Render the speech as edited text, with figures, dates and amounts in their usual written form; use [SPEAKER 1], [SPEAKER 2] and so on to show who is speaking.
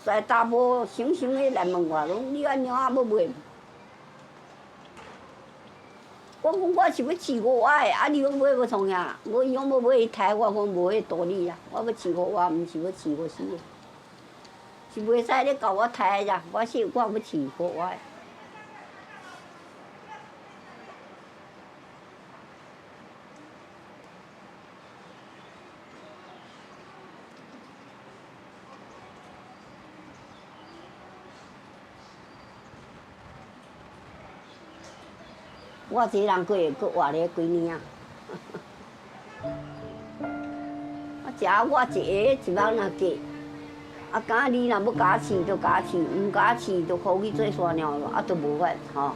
[SPEAKER 1] 下查某生的来问我，讲你安怎啊要买？我讲我是要饲5瓦的，啊你要买要创啥？我伊讲要买迄台，我讲无迄道理啊！我要饲5瓦，毋是要饲50个，是袂使咧甲我刣呀！我说我要饲5瓦的。我一个人过活咧几年啊！我食我一个1万若价，啊，敢你若要加饲就加饲，毋加饲就可去做山鸟咯，啊，都无法吼。